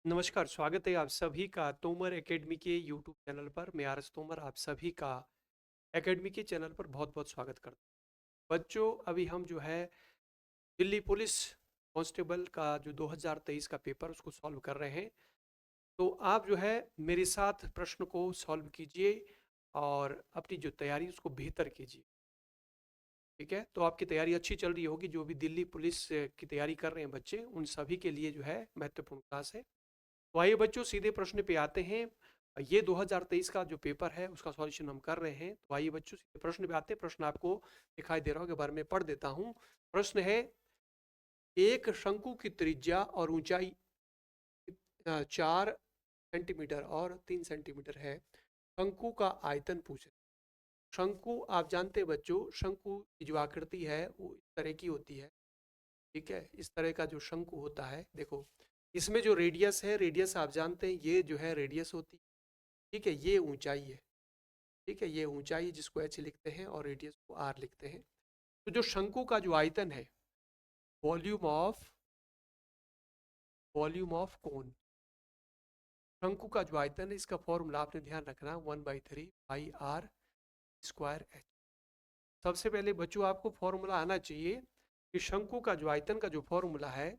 नमस्कार, स्वागत है आप सभी का तोमर एकेडमी के यूट्यूब चैनल पर। मैं आर एस तोमर आप सभी का एकेडमी के चैनल पर बहुत बहुत स्वागत करता हूँ। बच्चों, अभी हम जो है दिल्ली पुलिस कांस्टेबल का जो 2023 का पेपर उसको सॉल्व कर रहे हैं। तो आप जो है मेरे साथ प्रश्न को सॉल्व कीजिए और अपनी जो तैयारी उसको बेहतर कीजिए। ठीक है, तो आपकी तैयारी अच्छी चल रही होगी। जो भी दिल्ली पुलिस की तैयारी कर रहे हैं बच्चे, उन सभी के लिए जो है महत्वपूर्ण क्लास है। तो आइए बच्चों, सीधे प्रश्न पे आते हैं। ये 2023 का जो पेपर है उसका सॉल्यूशन हम कर रहे हैं। तो आइए बच्चों, सीधे प्रश्न पे आते हैं। प्रश्न आपको दिखाई दे रहा होगा, बारे में पढ़ देता हूँ। प्रश्न है, एक शंकु की त्रिज्या और ऊंचाई 4 सेंटीमीटर और 3 सेंटीमीटर है। शंकु का आयतन पूछे। शंकु आप जानते हैं बच्चों, शंकु की जो आकृति है वो इस तरह की होती है। ठीक है, इस तरह का जो शंकु होता है, देखो इसमें जो रेडियस है, रेडियस आप जानते हैं ये जो है रेडियस होती है। ठीक है, ये ऊंचाई है। ठीक है, ये ऊंचाई जिसको एच लिखते हैं और रेडियस को आर लिखते हैं। तो जो शंकु का जो आयतन है, वॉल्यूम ऑफ कोन, शंकु का जो आयतन है इसका फॉर्मूला आपने ध्यान रखना, 1/3 पाई आर स्क्वायर एच। सबसे पहले बच्चों आपको फॉर्मूला आना चाहिए कि शंकु का जो आयतन का जो फॉर्मूला है,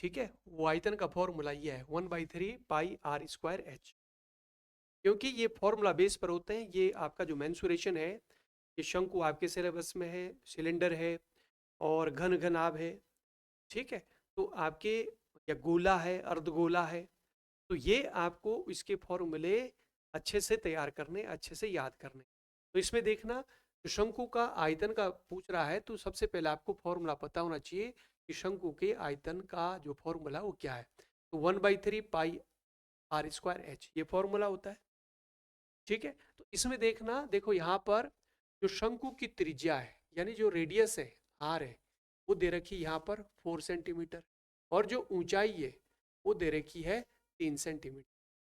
ठीक है, वो आयतन का फॉर्मूला ये है 1/3 पाई आर स्क्वायर एच। क्योंकि ये फॉर्मूला बेस पर होते हैं। ये आपका जो मेंसुरेशन है, ये शंकु आपके सिलेबस में है, सिलेंडर है और घन घनाभ है। ठीक है, तो आपके या गोला है, अर्धगोला है। तो ये आपको इसके फॉर्मूले अच्छे से तैयार करने, अच्छे से याद करने। तो इसमें देखना, तो शंकु का आयतन का पूछ रहा है तो सबसे पहले आपको फॉर्मूला पता होना चाहिए कि शंकु के आयतन का जो फॉर्मूला वो क्या है। तो 1/3 पाई आर स्क्वायर एच ये फॉर्मूला होता है। ठीक है, तो इसमें देखना, देखो यहाँ पर जो शंकु की त्रिज्या है यानी जो रेडियस है, आर है, वो दे रखी यहाँ पर 4 सेंटीमीटर, और जो ऊंचाई है वो दे रखी है 3 सेंटीमीटर।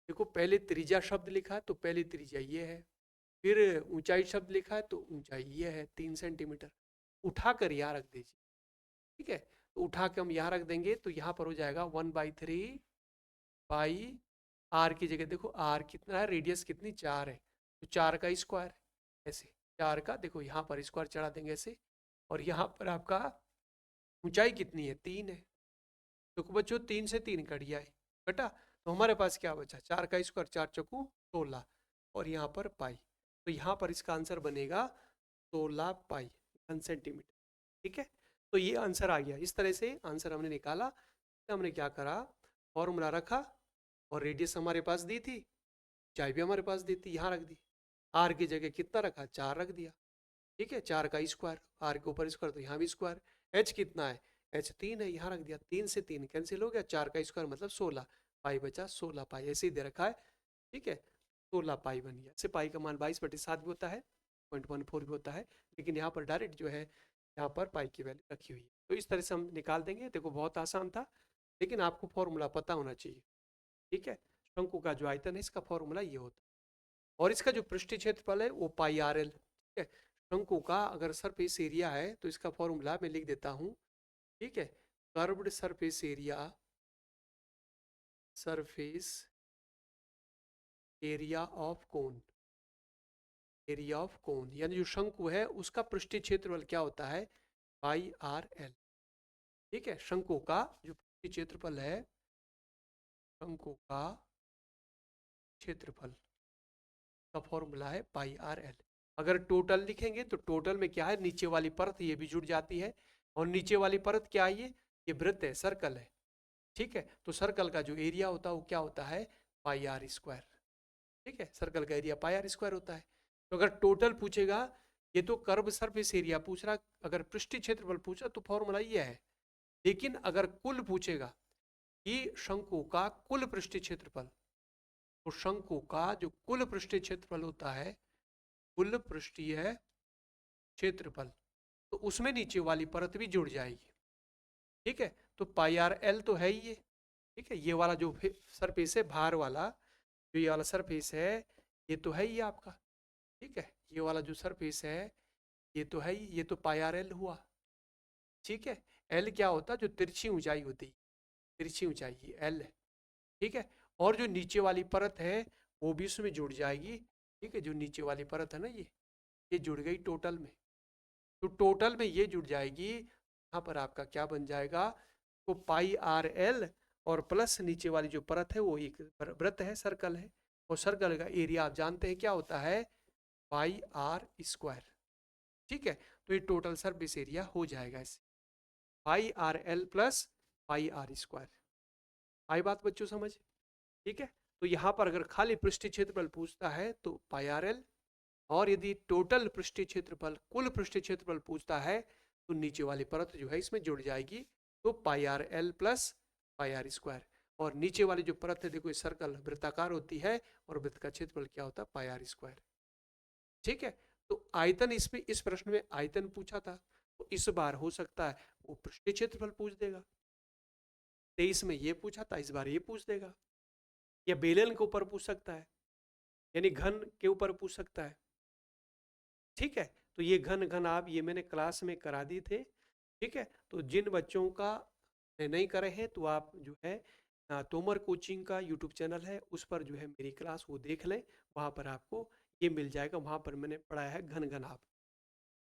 देखो पहले त्रिज्या शब्द लिखा है तो पहले त्रिज्या ये है, फिर ऊंचाई शब्द लिखा है तो ऊंचाई ये है 3 सेंटीमीटर। उठाकर यहाँ रख दीजिए। ठीक है, तो उठा के हम यहाँ रख देंगे तो यहाँ पर हो जाएगा 1/3 पाई, आर की जगह देखो आर कितना है, रेडियस कितनी 4 है, तो 4 का स्क्वायर, ऐसे 4 का देखो यहाँ पर स्क्वायर चढ़ा देंगे ऐसे। और यहाँ पर आपका ऊंचाई कितनी है, 3 है। तो बच्चों 3 से 3 कट गया है, कटा। तो हमारे पास क्या बचा, 4 का स्क्वायर, 4 चौकू 16, और यहाँ पर पाई। तो यहाँ पर इसका आंसर बनेगा 16 पाई घन सेंटीमीटर। ठीक है, तो ये आंसर आ गया। इस तरह से आंसर हमने निकाला। तो हमने क्या करा, फॉर्मूला रखा और रेडियस हमारे पास दी थी, ऊंचाई भी हमारे पास दी थी, यहाँ रख दी। आर की जगह कितना रखा, 4 रख दिया। ठीक है, 4 का स्क्वायर, आर के ऊपर स्क्वायर तो यहाँ भी स्क्वायर। एच कितना है, एच 3 है, यहाँ रख दिया। 3 से 3 कैंसिल हो गया, 4 का स्क्वायर मतलब 16 पाई बचा, 16 पाई ऐसे ही दे रखा है। ठीक है, 16 पाई बन गया। इससे पाई का मान 22/7 भी होता है, 0.14 भी होता है, लेकिन यहाँ पर डायरेक्ट जो है यहाँ पर पाई की वैल्यू रखी हुई है। तो इस तरह से हम निकाल देंगे। देखो बहुत आसान था, लेकिन आपको फॉर्मूला पता होना चाहिए। ठीक है, शंकु का जो आयतन है इसका फॉर्मूला ये होता है, और इसका जो पृष्ठीय क्षेत्रफल है वो पाई आर एल। ठीक है, शंकु का अगर सरफेस एरिया है तो इसका फॉर्मूला मैं लिख देता हूँ। ठीक है, curved surface area, surface area of cone, area of cone यानी जो शंकु है उसका पृष्ठीय क्षेत्रफल क्या होता है, पाई आर एल। ठीक है, शंकु का जो पृष्ठीय क्षेत्रफल है, शंकु का क्षेत्रफल का फॉर्मूला है पाई आर एल। अगर टोटल लिखेंगे तो टोटल में क्या है, नीचे वाली परत ये भी जुड़ जाती है, और नीचे वाली परत क्या है, ये वृत्त है, सर्कल है। ठीक है, तो सर्कल का जो एरिया होता है वो क्या होता है, पाई आर स्क्वायर। ठीक है, सर्कल का एरिया पाई आर स्क्वायर होता है। तो अगर टोटल पूछेगा, ये तो कर्व सरफेस एरिया पूछ रहा, अगर पृष्ठीय क्षेत्रफल पूछा तो फॉर्मूला ये है। लेकिन अगर कुल पूछेगा कि शंकु का कुल पृष्ठीय क्षेत्रफल, तो शंकु का जो कुल पृष्ठीय क्षेत्रफल होता है, कुल पृष्ठीय क्षेत्रफल, तो उसमें नीचे वाली परत भी जुड़ जाएगी। ठीक है, तो पाई आर एल तो है ही ये। ठीक है, ये वाला जो सरफेस है बाहर वाला, जो ये वाला सरफेस है ये तो है ही आपका। ठीक है, ये वाला जो सरफेस है ये तो है ही, ये तो पाई आर एल हुआ। ठीक है, एल क्या होता है, जो तिरछी ऊंचाई होती है, तिरछी ऊंचाई, ये एल है। ठीक है। और जो नीचे वाली परत है वो भी उसमें जुड़ जाएगी, ठीक है। जो नीचे वाली परत है ना, ये जुड़ गई टोटल में। तो टोटल में ये जुड़ जाएगी, यहाँ पर आपका क्या बन जाएगा, तो पाई आर एल और प्लस नीचे वाली जो परत है वो एक वृत्त है, सर्कल है, और सर्कल का एरिया आप जानते हैं क्या होता है, पाई आर स्क्वायर, ठीक है। तो ये टोटल सरफेस एरिया हो जाएगा इससे, pi R L plus pi R square. आई बात बच्चों समझ, ठीक है। तो यहाँ पर अगर खाली पृष्ठीय क्षेत्रफल पूछता है तो पाई आर एल, और यदि टोटल पृष्ठीय क्षेत्रफल, कुल पृष्ठीय क्षेत्रफल पूछता है तो नीचे वाली परत जो है इसमें जुड़ जाएगी, तो pi R L plus pi R square. और नीचे वाली जो परत है देखो, ये सर्कल वृत्ताकार होती है और वृत्त का क्षेत्रफल क्या होता है, पाई आर स्क्वायर, ठीक है। तो आयतन, इसमें इस प्रश्न में आयतन पूछा था, तो इस बार हो सकता है वो पृष्ठीय क्षेत्रफल पूछ देगा। 23 में ये पूछा था, इस बार ये पूछ देगा, या बेलन के ऊपर पूछ सकता है, यानी घन के ऊपर पूछ सकता है, ठीक है। तो ये घन घन आप, ये मैंने क्लास में करा दिए थे, ठीक है। तो जिन बच्चों का नहीं करे हैं तो आप जो है तोमर कोचिंग का यूट्यूब चैनल है, उस पर जो है मेरी क्लास वो देख लें, वहाँ पर आपको ये मिल जाएगा, वहाँ पर मैंने पढ़ाया है घन घन आप,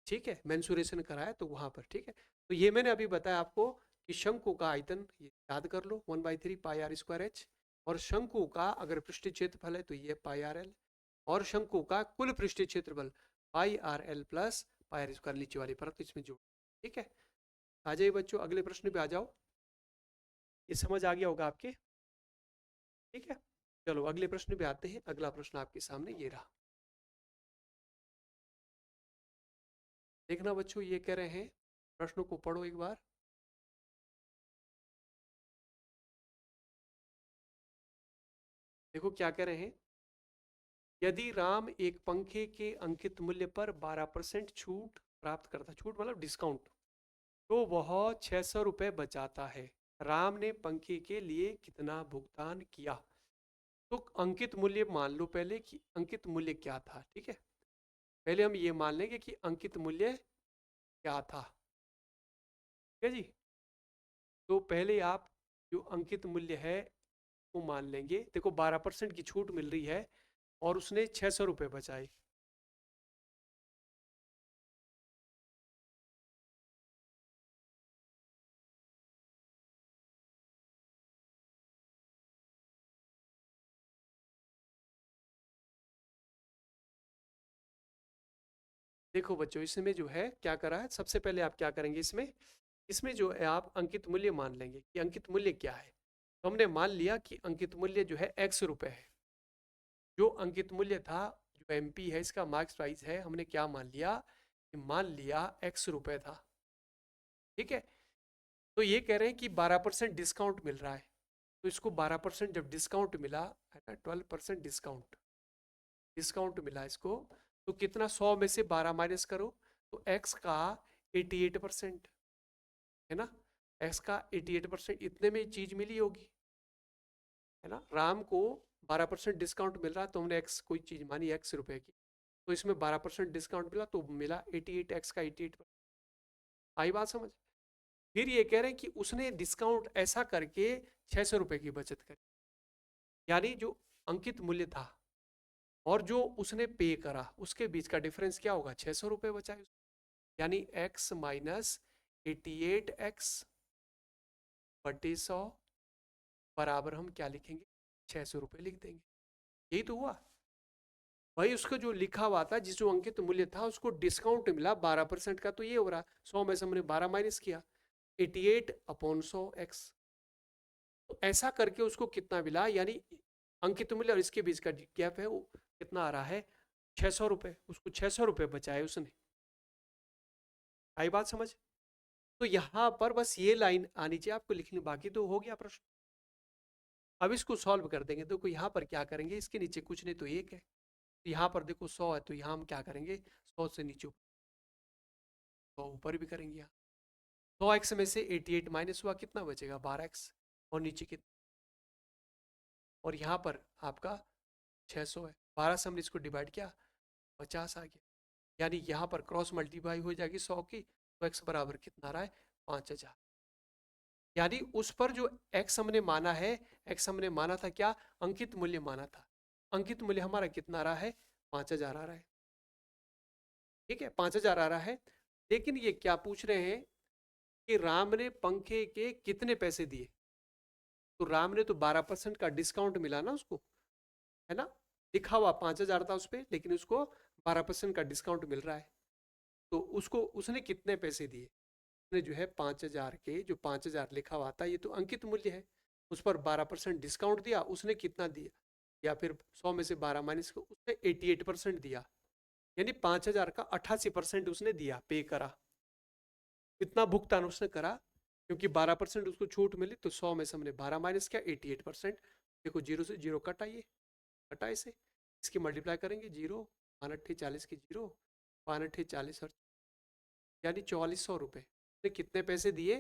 ठीक है, मेंसुरेशन कराया तो वहाँ पर, ठीक है। तो ये मैंने अभी बताया आपको कि शंकु का आयतन ये याद कर लो, 1/3 पाई आर स्क्वायर एच, और शंकु का अगर पृष्ठीय क्षेत्रफल है तो ये पाई आर एल, और शंकु का कुल पृष्ठीय क्षेत्रफल pi R L plus pi R square, नीचे वाली परत इसमें जोड़, ठीक है। आ जाइए बच्चों, अगले प्रश्न पे आ जाओ, ये समझ आ गया होगा आपके, ठीक है। चलो अगले प्रश्न पे आते हैं, अगला प्रश्न आपके सामने ये रहा, देखना बच्चों, ये कह रहे हैं, प्रश्नों को पढ़ो एक बार। देखो क्या कह रहे हैं, यदि राम एक पंखे के अंकित मूल्य पर 12% छूट प्राप्त करता, छूट मतलब डिस्काउंट, तो वह 600 रुपये बचाता है, राम ने पंखे के लिए कितना भुगतान किया। तो अंकित मूल्य मान लो पहले कि अंकित मूल्य क्या था, ठीक है। पहले हम ये मान लेंगे कि अंकित मूल्य क्या था, ठीक है जी। तो पहले आप जो अंकित मूल्य है वो मान लेंगे, देखो 12% की छूट मिल रही है और उसने 600 रुपये बचाए, देखो बच्चों इसमें जो है क्या करा है, सबसे पहले आप क्या करेंगे, इसमें इसमें जो है आप अंकित मूल्य मान लेंगे कि अंकित मूल्य क्या है। तो हमने मान लिया कि अंकित मूल्य जो है x रुपए है, जो अंकित मूल्य था, जो एमपी है इसका मार्क्स प्राइस है, हमने क्या मान लिया, कि मान लिया x रुपए था, ठीक है। तो ये कह रहे हैं कि 12% डिस्काउंट मिल रहा है, तो इसको 12% जब डिस्काउंट मिला है ना, 12% डिस्काउंट, डिस्काउंट मिला इसको, तो कितना, 100 में से 12 माइनस करो, तो x का 88%, है ना, x का 88%, इतने में चीज मिली होगी, है ना। राम को 12% डिस्काउंट मिल रहा है, तो हमने x कोई चीज मानी x रुपए की, तो इसमें 12% डिस्काउंट मिला तो मिला 88, x का 88, आई बात समझ। फिर ये कह रहे हैं कि उसने डिस्काउंट ऐसा करके 600 रुपए की बचत करी, यानी जो अंकित मूल्य था और जो उसने पे करा उसके बीच का डिफरेंस क्या होगा, 600 रुपये बचा है, यानी x माइनस 88x बटे 100 बराबर हम क्या लिखेंगे, 600 रुपये लिख देंगे, यही तो हुआ भाई। उसको जो लिखा हुआ था, जिस जो अंकित मूल्य था उसको डिस्काउंट मिला 12% का, तो ये हो रहा 100 में से हमने 12 माइनस किया, 88/100x, तो ऐसा करके उसको कितना मिला, यानी अंकित मूल्य और इसके बीच का गैप है वो कितना आ रहा है, 600 रुपये, उसको 600 रुपये बचाए उसने, आई बात समझ। तो यहाँ पर बस ये लाइन आनी चाहिए आपको लिखनी, बाकी तो हो गया प्रश्न। अब इसको सॉल्व कर देंगे, देखो यहाँ पर क्या करेंगे, इसके नीचे कुछ नहीं तो एक है, तो यहाँ पर देखो 100 है, तो यहाँ हम क्या करेंगे, 100 से नीचे 100 ऊपर भी करेंगे, यहाँ 100x में से 88 माइनस हुआ, कितना बचेगा 12x, और नीचे कितना, और यहाँ पर आपका 600 है, 12 से हमने इसको डिवाइड किया, 50 आ गया, यानी यहाँ पर क्रॉस मल्टीप्लाई हो जाएगी 100 की, तो x बराबर कितना आ रहा है, 5000। यानी उस पर जो एक्स हमने माना है, एक्स हमने माना था क्या, अंकित मूल्य माना था। अंकित मूल्य हमारा कितना रहा है, 5,000 आ रहा है। ठीक है, 5,000 आ रहा है। लेकिन ये क्या पूछ रहे हैं कि राम ने पंखे के कितने पैसे दिए। तो राम ने तो 12% का डिस्काउंट मिला ना उसको, है ना। लिखा हुआ 5,000 था उस पर, लेकिन उसको 12% का डिस्काउंट मिल रहा है। तो उसको उसने कितने पैसे दिए, उसने जो है 5,000 के, जो 5,000 लिखा हुआ था ये तो अंकित मूल्य है, उस पर 12% डिस्काउंट दिया, उसने कितना दिया, या फिर 100 में से 12 माइनस को उसने 88% दिया। यानी 5,000 का 88% उसने दिया, पे करा। इतना भुगतान उसने करा, क्योंकि 12% उसको छूट मिली, तो 100 में से हमने 12 माइनस किया, 88%। देखो जीरो से जीरो कटाइए, कटाए से इसकी मल्टीप्लाई करेंगे, जीरो 5 की जीरो, 5 और यानी 4,400 रुपये। ने कितने पैसे दिए,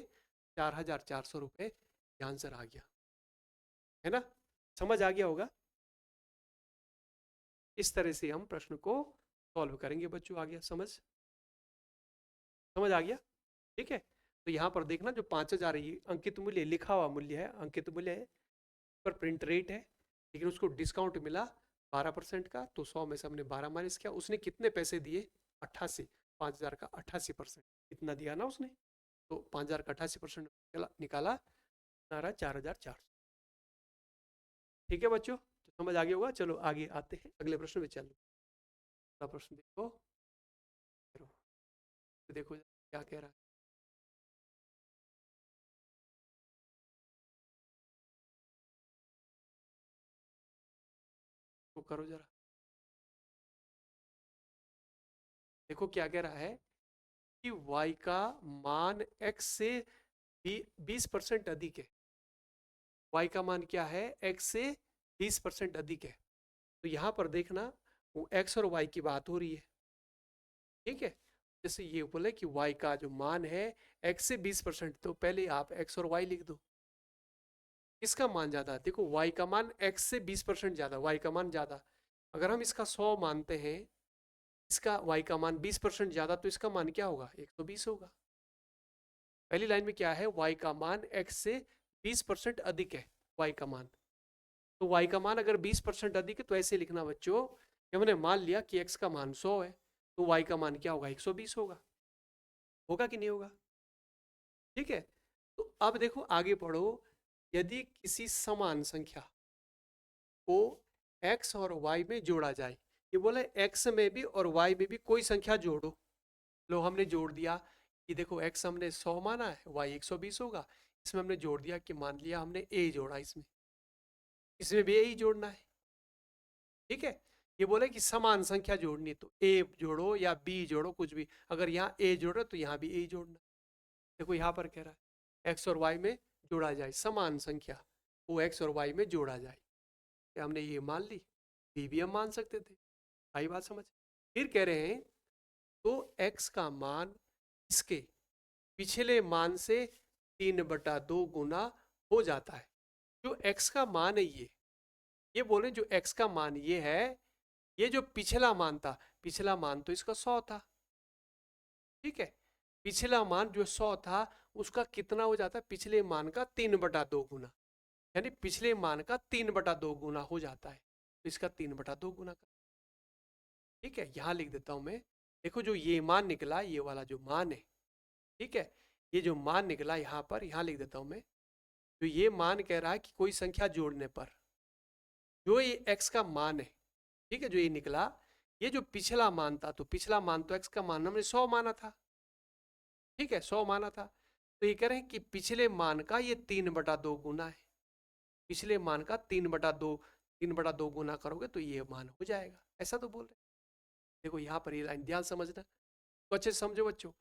4,400 रुपये। ये आंसर आ गया, है ना। समझ आ गया होगा। इस तरह से हम प्रश्न को सॉल्व करेंगे बच्चों। आ गया समझ, समझ आ गया। ठीक है, तो यहाँ पर देखना जो 5,000 है ये अंकित मूल्य, लिखा हुआ मूल्य है, अंकित मूल्य है, पर प्रिंट रेट है, लेकिन उसको डिस्काउंट मिला 12% का, तो 100 में से हमने 12 माइनस किया। उसने कितने पैसे दिए, 88, 5,000 का 88%, इतना दिया ना उसने। तो 5,000 का 88% निकाला, नारा 4,400। ठीक है बच्चों, तो समझ आ गया होगा। चलो आगे आते हैं अगले प्रश्न में। चलो अगला प्रश्न देखो, देखो क्या कह रहा है। तो करो जरा, देखो क्या कह रहा है कि y का मान x से 20% अधिक है। y का मान क्या है, x से 20% अधिक है। तो यहाँ पर देखना, वो x और y की बात हो रही है। ठीक है, जैसे ये बोले कि y का जो मान है x से 20%, तो पहले आप x और y लिख दो। किसका मान ज्यादा, देखो y का मान x से 20% ज्यादा, y का मान ज्यादा। अगर हम इसका 100 मानते हैं, इसका y का मान 20% ज्यादा, तो इसका मान क्या होगा, 120 होगा। पहली लाइन में क्या है, y का मान x से 20% अधिक है, y का मान। तो y का मान अगर 20% अधिक है, तो ऐसे लिखना बच्चों कि हमने मान लिया कि x का मान 100 है, तो y का मान क्या होगा, 120 होगा। होगा कि नहीं होगा। ठीक है, तो अब देखो आगे पढ़ो। यदि किसी समान संख्या को x और y में जोड़ा जाए, ये बोले x में भी और y में भी कोई संख्या जोड़ो। लो हमने जोड़ दिया कि देखो x हमने 100 माना है, y 120 होगा। इसमें हमने जोड़ दिया कि मान लिया हमने a जोड़ा, इसमें इसमें भी a ही जोड़ना है। ठीक है, ये बोले कि समान संख्या जोड़नी, तो a जोड़ो या b जोड़ो, कुछ भी। अगर यहाँ a जोड़ रहे तो यहाँ भी a जोड़ना। देखो यहाँ पर कह रहा है x और y में जोड़ा जाए, समान संख्या वो x और y में जोड़ा जाए। हमने ये मान ली, b भी हम मान सकते थे। आई बात समझ। फिर कह रहे हैं तो x का मान इसके पिछले मान से 3/2 गुना हो जाता है। जो x का मान है ये बोले जो x का मान ये है, ये जो पिछला मान था, पिछला मान तो इसका 100 था। ठीक है, पिछला मान जो 100 था उसका कितना हो जाता है, पिछले मान का 3/2 गुना, यानी पिछले मान का 3/2 गुना हो जाता है। तो इसका 3/2 गुना कर, ठीक है, यहां लिख देता हूं मैं। देखो जो ये मान निकला, ये वाला जो मान है, ठीक है, ये जो मान निकला यहाँ पर, यहाँ लिख देता हूं मैं। तो ये मान कह रहा है कि कोई संख्या जोड़ने पर जो ये x का मान है, ठीक है, जो ये निकला, ये जो पिछला मान था, तो पिछला मान तो x का मान हमने 100 माना था। ठीक है, 100 माना था। तो ये कह रहे हैं कि पिछले मान का ये 3/2 गुना है। पिछले मान का 3/2 गुना करोगे तो ये मान हो जाएगा, ऐसा तो बोल रहे। देखो यहाँ पर ये लाइन ध्यान समझना, तो अच्छे से समझो बच्चों।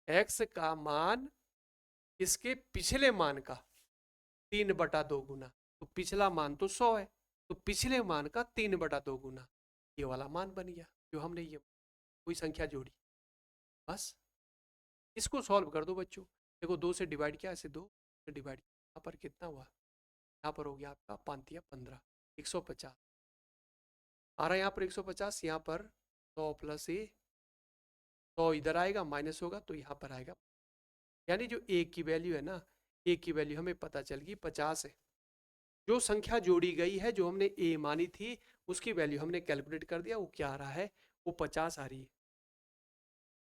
x का मान इसके पिछले मान का 3/2 गुना, तो पिछला मान तो 100 है, तो पिछले मान का 3/2 गुना, ये वाला मान बन गया जो हमने ये कोई संख्या जोड़ी। बस इसको सॉल्व कर दो बच्चों। देखो 2 से डिवाइड किया, ऐसे 2 से डिवाइड किया, यहाँ पर कितना हुआ, यहाँ पर हो गया आपका 5 या 15, 150 आ रहा है। यहाँ पर 150, यहाँ पर 100 प्लस ए, 100 इधर आएगा, माइनस होगा तो यहाँ पर आएगा। यानी जो ए की वैल्यू है ना, ए की वैल्यू हमें पता चल गई 50 है। जो संख्या जोड़ी गई है, जो हमने ए मानी थी, उसकी वैल्यू हमने कैलकुलेट कर दिया, वो क्या आ रहा है, वो 50 आ रही है।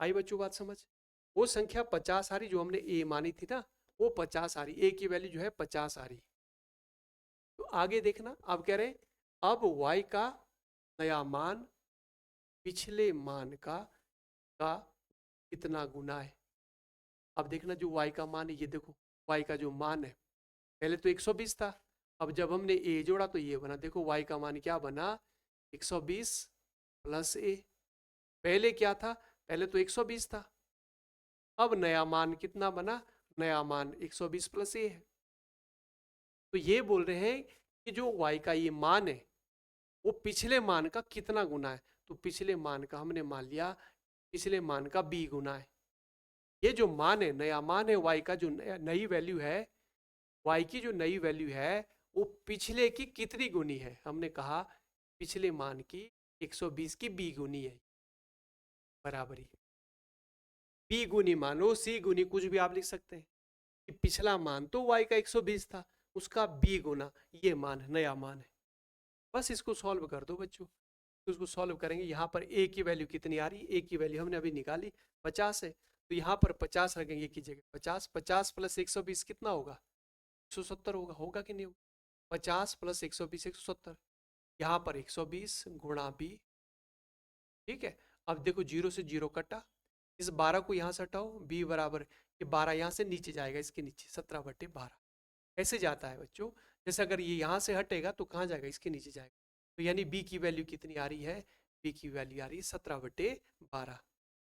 आई बच्चों बात समझ? वो संख्या 50 आ रही जो हमने ए मानी थी ना, वो 50 आ रही, ए की वैल्यू जो है 50 आ रही। तो आगे देखना, अब कह रहे हैं अब y का नया मान पिछले मान का कितना गुना है। अब देखना जो y का मान है, ये देखो y का जो मान है, पहले तो 120 था, अब जब हमने a जोड़ा तो ये बना, देखो y का मान क्या बना, 120 प्लस a। पहले क्या था, पहले तो 120 था, अब नया मान कितना बना, नया मान 120 प्लस a है। तो ये बोल रहे हैं कि जो y का ये मान है वो पिछले मान का कितना गुना है। तो पिछले मान का हमने मान लिया पिछले मान का b गुना है। ये जो मान है, नया मान है y का, जो नई वैल्यू है, y की जो नई वैल्यू है वो पिछले की कितनी गुनी है। हमने कहा पिछले मान की 120 की b गुनी है, बराबरी b गुनी मानो c गुनी, कुछ भी आप लिख सकते हैं कि पिछला मान तो y का 120 था, उसका b गुना ये मान है, नया मान है। बस इसको सॉल्व कर दो बच्चों। तो इसको सॉल्व करेंगे, यहाँ पर a की वैल्यू कितनी आ रही है, a की वैल्यू हमने अभी निकाली 50 है, तो यहाँ पर 50 रखेंगे की जगह 50, 50 प्लस 120 कितना होगा, 170 होगा, होगा कि नहीं होगा, 50 प्लस 120 170, यहाँ पर 120 गुणा b। ठीक है, अब देखो जीरो से जीरो कटा, इस 12 को यहाँ से हटाओ, b बराबर, ये 12 यहाँ से नीचे जाएगा, इसके नीचे 17/12 ऐसे जाता है बच्चों। जैसे अगर ये यहाँ से हटेगा तो कहाँ जाएगा, इसके नीचे जाएगा। तो यानी b की वैल्यू कितनी आ रही है, b की वैल्यू आ रही है 17/12।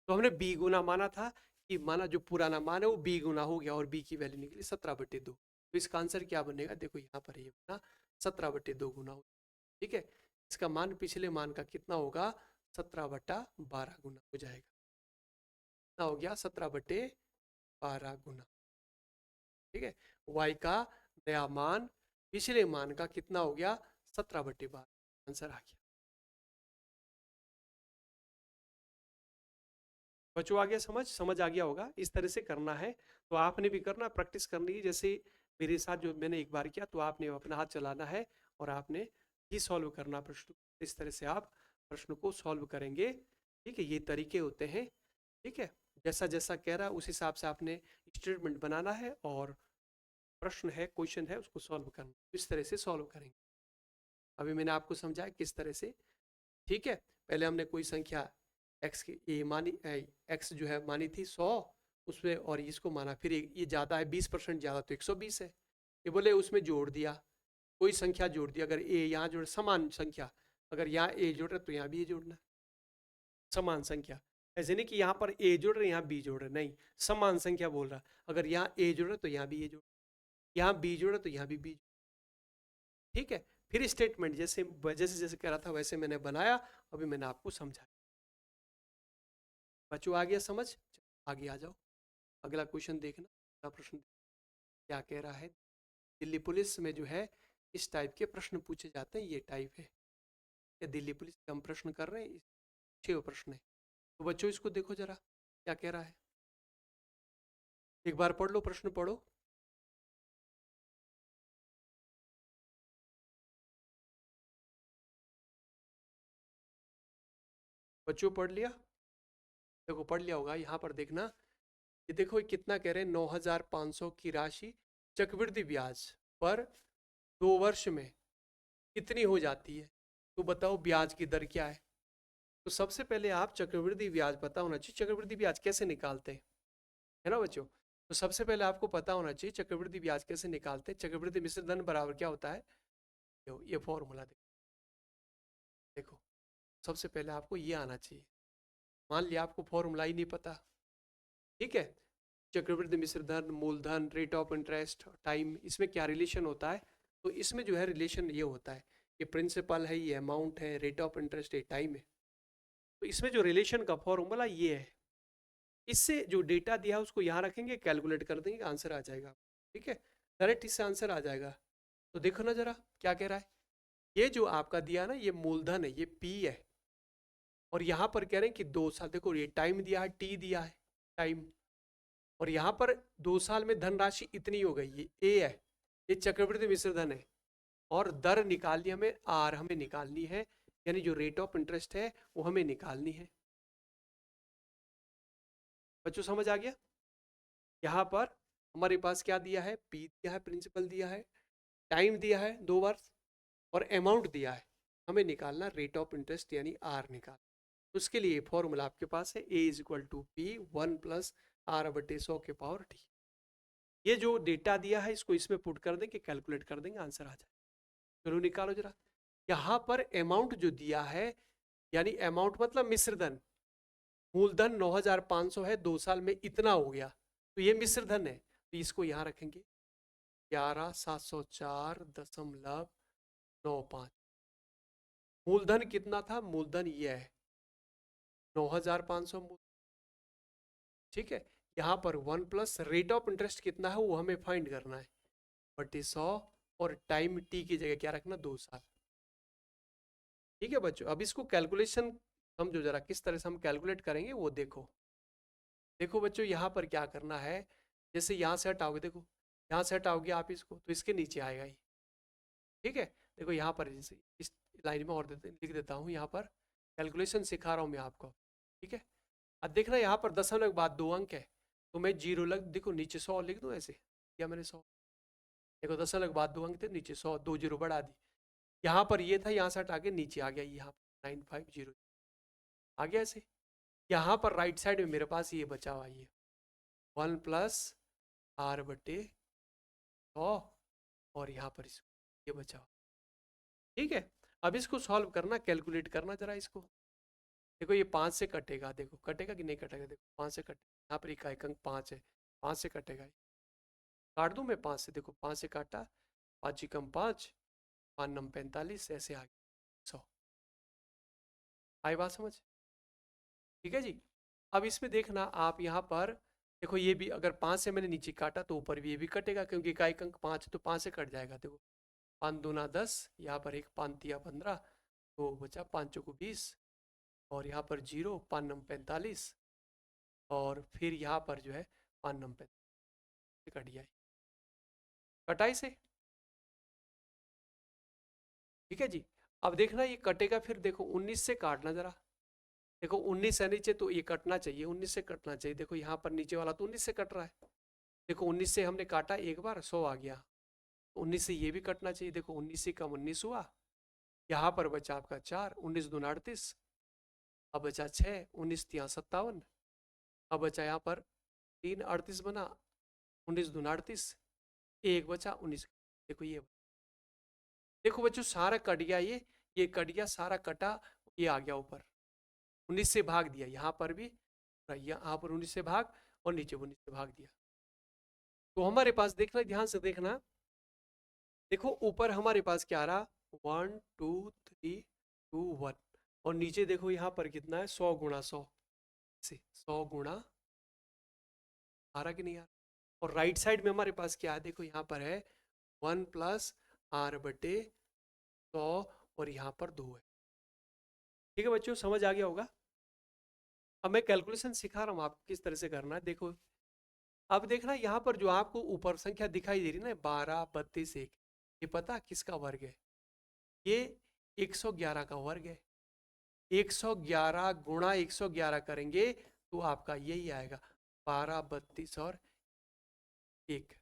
तो हमने b गुना माना था, कि माना जो पुराना मान है वो b गुना हो गया, और b की वैल्यू निकली 17/2। तो इसका आंसर क्या बनेगा, देखो यहाँ पर ये बना 17/2 गुना हो। ठीक है, इसका मान पिछले मान का कितना होगा, 17/12 गुना हो जाएगा। कितना हो गया, 17/12 गुना। ठीक है, y का नया मान पिछले मान का कितना हो गया, 17/12, आंसर आ गया। बच्चों आ गया समझ, समझ आ गया होगा, इस तरह से करना है। तो आपने भी करना, प्रैक्टिस करनी है। जैसे मेरे साथ जो मैंने एक बार किया, तो आपने अपना हाथ चलाना है और आपने ही सॉल्व करना प्रश्न। इस तरह से आप प्रश्न को सॉल्व करेंगे। ठीक है, ये तरीके होते हैं। ठीक है, जैसा जैसा कह रहा है उस हिसाब से आपने स्टेटमेंट बनाना है, और प्रश्न है, क्वेश्चन है, उसको सॉल्व करना, इस तरह से सॉल्व करेंगे। अभी मैंने आपको समझाया किस तरह से। ठीक है, पहले हमने कोई संख्या x की ये मानी, x जो है मानी थी 100 उसमें, और इसको माना, फिर ये ज़्यादा है 20% ज़्यादा, तो 120 है, ये बोले उसमें जोड़ दिया, कोई संख्या जोड़ दी, अगर a यहाँ जोड़, समान संख्या, अगर यहाँ a जोड़ रहे तो यहाँ भी a जोड़ना, समान संख्या। ऐसे नहीं कि यहाँ पर a जोड़ रहे यहाँ b जोड़ रहे, नहीं, समान संख्या बोल रहा, अगर यहाँ a जोड़ रहे तो यहाँ भी a जोड़, यहाँ b जोड़ रहे तो यहाँ भी b। ठीक है, फिर स्टेटमेंट जैसे जैसे जैसे कह रहा था वैसे मैंने बनाया, अभी मैंने आपको समझाया। बच्चों आ गया समझ, आगे आ जाओ, अगला क्वेश्चन देखना। अगला प्रश्न क्या कह रहा है, दिल्ली पुलिस में जो है इस टाइप के प्रश्न पूछे जाते हैं, ये टाइप है, या दिल्ली पुलिस हम प्रश्न कर रहे हैं, 6 प्रश्न है। तो बच्चों इसको देखो जरा क्या कह रहा है, एक बार पढ़ लो, प्रश्न पढ़ो। बच्चों पढ़ लिया, देखो पढ़ लिया होगा, यहाँ पर देखना, ये देखो ये कितना कह रहे हैं, 9,500 की राशि चक्रवृद्धि ब्याज पर 2 वर्ष में कितनी हो जाती है। तो बताओ ब्याज की दर क्या है। तो सबसे पहले आप चक्रवृद्धि ब्याज पता होना चाहिए, चक्रवृद्धि ब्याज कैसे निकालते हैं, है ना बच्चों। तो सबसे पहले आपको पता होना चाहिए चक्रवृद्धि ब्याज कैसे निकालते हैं। चक्रवृद्धि मिश्र धन बराबर क्या होता है, ये फॉर्मूला देखो, देखो सबसे पहले आपको ये आना चाहिए। मान लिया आपको फॉर्मूला ही नहीं पता, ठीक है, चक्रवृद्धि मिश्र धन, मूलधन, रेट ऑफ इंटरेस्ट, टाइम, इसमें क्या रिलेशन होता है। तो इसमें जो है रिलेशन ये होता है, ये प्रिंसिपल है, ये अमाउंट है, रेट ऑफ इंटरेस्ट, ये टाइम है। तो इसमें जो रिलेशन का फॉर्मूला ये है, इससे जो डेटा दिया है उसको यहाँ रखेंगे, कैलकुलेट कर देंगे, आंसर आ जाएगा। ठीक है, डायरेक्ट इससे आंसर आ जाएगा। तो देखो ना जरा क्या कह रहा है, ये जो आपका दिया ना, ये मूलधन है, ये P है, और यहाँ पर कह रहे हैं कि 2 साल, देखो ये टाइम दिया है, T दिया है, टाइम, और यहाँ पर 2 साल में धनराशि इतनी हो गई, ये ए है, ये चक्रवृद्धि मिश्र धन है, और दर निकालनी हमें, आर हमें निकालनी है, यानी जो रेट ऑफ इंटरेस्ट है वो हमें निकालनी है। बच्चों समझ आ गया? यहाँ पर हमारे पास क्या दिया है, पी दिया है, प्रिंसिपल दिया है, टाइम दिया है 2 वर्ष, और अमाउंट दिया है, हमें निकालना रेट ऑफ इंटरेस्ट यानी आर निकाल। तो उसके लिए फॉर्मूला आपके पास है, A is equal to P 1 plus R बटे 100 के पावर टी। ये जो डेटा दिया है इसको इसमें पुट कर देंगे, कैलकुलेट कर देंगे, आंसर आ जाए। चलो निकालो जरा। यहाँ पर अमाउंट जो दिया है, यानी अमाउंट मतलब मिश्र धन, मूलधन 9,500 है, 2 साल में इतना हो गया, तो ये मिश्र धन है, तो इसको यहाँ रखेंगे 11,704.95। मूलधन कितना था, मूलधन ये है 9,500 मूल, ठीक है। यहाँ पर 1 प्लस रेट ऑफ इंटरेस्ट कितना है वो हमें फाइंड करना है, बटे 100, और टाइम टी की जगह क्या रखना, 2 साल। ठीक है बच्चों, अब इसको कैलकुलेशन समझो जरा, किस तरह से हम कैलकुलेट करेंगे वो देखो। देखो बच्चों यहाँ पर क्या करना है, जैसे यहाँ से हटाओगे, देखो यहाँ से हटाओगे आप इसको तो इसके नीचे आएगा ये, ठीक है। देखो यहाँ पर जैसे इस लाइन में और लिख देता हूँ, यहाँ पर कैलकुलेशन सिखा रहा हूँ मैं आपको, ठीक है। अब देखना यहाँ पर दशमलव के बाद 2 अंक है, तो मैं 0 लग, देखो नीचे 100 लिख दूँ ऐसे, या मैंने 100, देखो दशमलव के बाद 2 अंक थे, नीचे 100, 2 0 बढ़ा दी। यहाँ पर ये था, यहाँ से हटा के नीचे आ गया, यहाँ पर 950 आ गया ऐसे। यहाँ पर राइट साइड में मेरे पास ये बचा हुआ, ये 1 प्लस आर बटे 100, और यहाँ पर इसको ये बचा हुआ, ठीक है। अब इसको सॉल्व करना, कैलकुलेट करना जरा इसको। देखो ये 5 से कटेगा, देखो कटेगा कि नहीं कटेगा, देखो 5 से कटेगा, यहाँ पर इकाई अंक 5 है, 5 से कटेगा, काट दूं मैं 5 से, देखो 5 से काटा, 5 कम 5, 5 नम 45, ऐसे आ गया 100। आई बात समझ? ठीक है जी। अब इसमें देखना आप यहाँ पर, देखो ये भी अगर 5 से मैंने नीचे काटा तो ऊपर भी ये भी कटेगा, क्योंकि इकाई अंक 5 है तो 5 से कट जाएगा। देखो 5 दूना 10, यहाँ पर एक 5 तिया 15, तो बचा 5 चौको 20, और यहाँ पर 0, 5 नम 45, और फिर यहाँ पर जो है 5 नम 45 कट गया, कटाई से, ठीक है जी। अब देखना ये कटेगा, फिर देखो 19 से काटना जरा, देखो 19 है नीचे तो ये कटना चाहिए, 19 से कटना चाहिए। देखो यहाँ पर नीचे वाला तो 19 से कट रहा है, देखो 19 से हमने काटा एक बार, 100 आ गया, 19 से ये भी कटना चाहिए, देखो 19 से कम 19 हुआ, यहाँ पर बचा आपका 4, 19 दूना 38, अब बचा 6, 19 तिया 57, अब बचा यहाँ पर 3, 38 बना, 19 दूना 38, एक बचा 19, देखो ये, देखो बच्चों सारा कट गया, ये कट गया, सारा कटा, ये आ गया ऊपर, 19 से भाग दिया, यहाँ पर भी, यहाँ पर 19 से भाग, और नीचे 19 से भाग दिया। तो हमारे पास देखना, ध्यान से देखना, देखो ऊपर हमारे पास क्या आ रहा, 1 2 3 2 1, और नीचे देखो यहाँ पर कितना है, 100 गुणा 100 से, 100 गुणा, आ रहा कि नहीं आ रहा। और राइट साइड में हमारे पास क्या है, देखो यहाँ पर है 1 प्लस आर बटे 100, और यहाँ पर 2 है। ठीक है बच्चों, समझ आ गया होगा। अब मैं कैलकुलेशन सिखा रहा हूँ आपको किस तरह से करना है, देखो अब देखना यहाँ पर जो आपको ऊपर संख्या दिखाई दे रही है ना, 12 32 1, ये पता किसका वर्ग है, ये 111 का वर्ग है। 111 गुणा 111 करेंगे तो आपका यही आएगा, 12 32 और 1,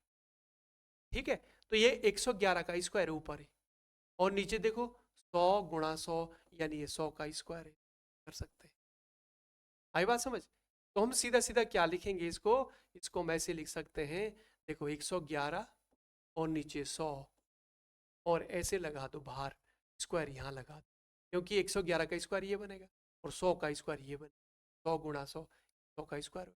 ठीक है। तो ये 111 का स्क्वायर है ऊपर है, और नीचे देखो 100 गुणा 100, यानी ये 100 का स्क्वायर है, कर सकते हैं। आई बात समझ? तो हम सीधा सीधा क्या लिखेंगे इसको हम ऐसे लिख सकते हैं, देखो 111 और नीचे 100, और ऐसे लगा दो बाहर, स्क्वायर यहाँ लगा दो, क्योंकि 111 का स्क्वायर ये बनेगा, और 100 का स्क्वायर ये बनेगा, 100 गुणा 100, 100 का स्क्वायर।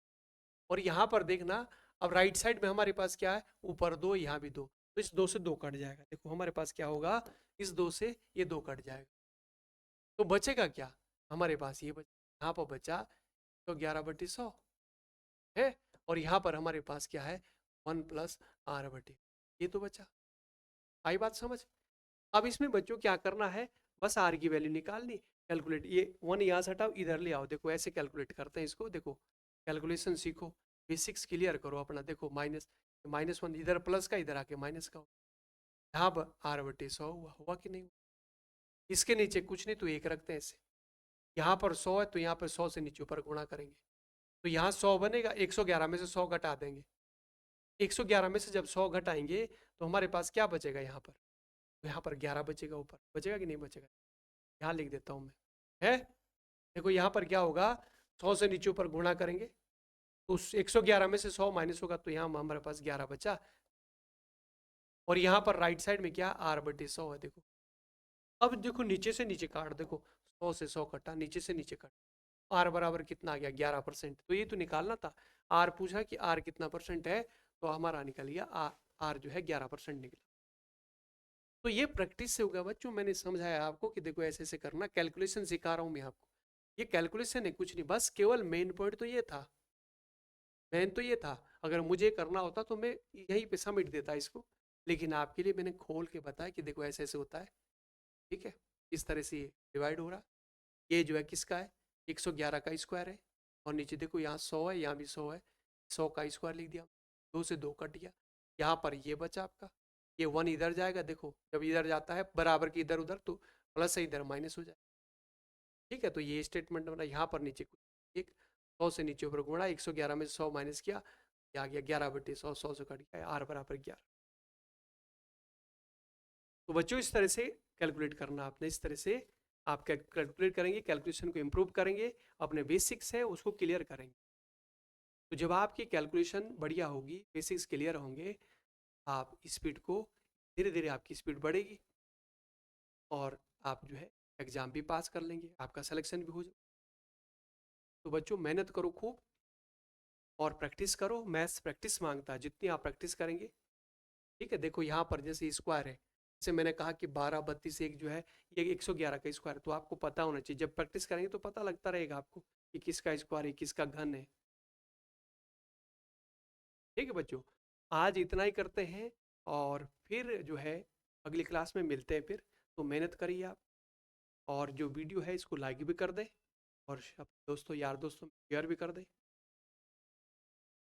और यहाँ पर देखना, अब राइट साइड में हमारे पास क्या है, ऊपर 2, यहाँ भी 2, तो इस 2 से 2 कट जाएगा, देखो हमारे पास क्या होगा, इस 2 से ये 2 कट जाएगा, तो बचेगा क्या, हमारे पास ये यहाँ पर बचा 111/100 है, और यहाँ पर हमारे पास क्या है, 1 प्लस आर बटे, ये तो बचा। आई बात समझ? अब इसमें बच्चों क्या करना है, बस आर की वैल्यू निकालनी, कैलकुलेट, ये 1 यहाँ से हटाओ, इधर ले आओ, देखो ऐसे कैलकुलेट करते हैं इसको, देखो कैलकुलेशन सीखो, बेसिक्स क्लियर करो अपना। देखो -1 इधर प्लस का, इधर आके माइनस का, यहाँ पर r/100 हुआ कि नहीं हुआ? इसके नीचे कुछ नहीं तो 1 रखते हैं ऐसे। यहाँ पर 100 है तो यहाँ पर 100 से नीचे ऊपर गुणा करेंगे, तो यहाँ 100 बनेगा, 111 में से 100 घटा देंगे। 111 में से जब 100 घटाएंगे तो हमारे पास क्या बचेगा यहाँ पर? तो यहाँ पर 11 बचेगा, ऊपर बचेगा कि नहीं बचेगा? यहाँ लिख देता हूँ मैं, है। देखो यहाँ पर क्या होगा, 100 से नीचे ऊपर गुणा करेंगे तो उस 111 में से 100 माइनस होगा, तो यहाँ हमारे पास 11 बचा। और यहाँ पर राइट साइड में क्या, r/100 है। देखो अब देखो नीचे से नीचे काट, देखो 100 से 100 कटा, नीचे से नीचे कट, r बराबर कितना आ गया, 11%। तो ये तो निकालना था, r पूछा कि r कितना परसेंट है, तो हमारा निकल गया r जो है 11% निकला। तो ये प्रैक्टिस से होगा बच्चों, मैंने समझाया आपको कि देखो ऐसे ऐसे करना, कैलकुलेशन सिखा रहा हूँ मैं आपको। ये कैलकुलेशन है, कुछ नहीं, बस केवल मेन पॉइंट तो ये था, मेन तो ये था। अगर मुझे करना होता तो मैं यहीं पे सबमिट देता इसको, लेकिन आपके लिए मैंने खोल के बताया कि देखो ऐसे ऐसे होता है, ठीक है। इस तरह से ये डिवाइड हो रहा, ये जो है किसका है, 111 का स्क्वायर है, और नीचे देखो यहाँ 100 है, यहाँ भी 100 है, 100 का स्क्वायर लिख दिया, 2 से 2 कट गया, यहाँ पर ये बचा आपका, ये 1 इधर जाएगा, देखो जब इधर जाता है बराबर की इधर उधर तो प्लस है, इधर माइनस हो जाए, ठीक है। तो ये स्टेटमेंट बना, यहाँ पर नीचे कुछ एक 100 से नीचे ऊपर गुणा, 111 में से 100 माइनस किया, ये आ गया 11/100, 100 से कट गया, r बराबर 11। तो बच्चों इस तरह से कैलकुलेट करना आपने, इस तरह से आप कैलकुलेट करेंगे, कैलकुलेशन को इम्प्रूव करेंगे, अपने बेसिक्स है उसको क्लियर करेंगे। तो जब आपकी कैलकुलेशन बढ़िया होगी, बेसिक्स क्लियर होंगे, आप स्पीड को धीरे धीरे आपकी स्पीड बढ़ेगी, और आप जो है एग्ज़ाम भी पास कर लेंगे, आपका सिलेक्शन भी हो जाए। तो बच्चों मेहनत करो खूब, और प्रैक्टिस करो, मैथ्स प्रैक्टिस मांगता है, जितनी आप प्रैक्टिस करेंगे, ठीक है। देखो यहाँ पर जैसे स्क्वायर है, जैसे मैंने कहा कि 12, 32, एक जो है ये 111 का स्क्वायर, तो आपको पता होना चाहिए, जब प्रैक्टिस करेंगे तो पता लगता रहेगा आपको कि किसका स्क्वायर है, किसका घन है, ठीक है बच्चों। आज इतना ही करते हैं, और फिर जो है अगली क्लास में मिलते हैं फिर। तो मेहनत करिए आप, और जो वीडियो है इसको लाइक भी कर दें, और दोस्तों यार दोस्तों शेयर भी कर दें,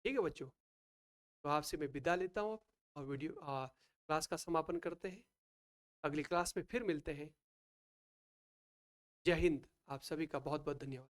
ठीक है बच्चों। तो आपसे मैं विदा लेता हूँ, और वीडियो क्लास का समापन करते हैं, अगली क्लास में फिर मिलते हैं। जय हिंद, आप सभी का बहुत बहुत धन्यवाद।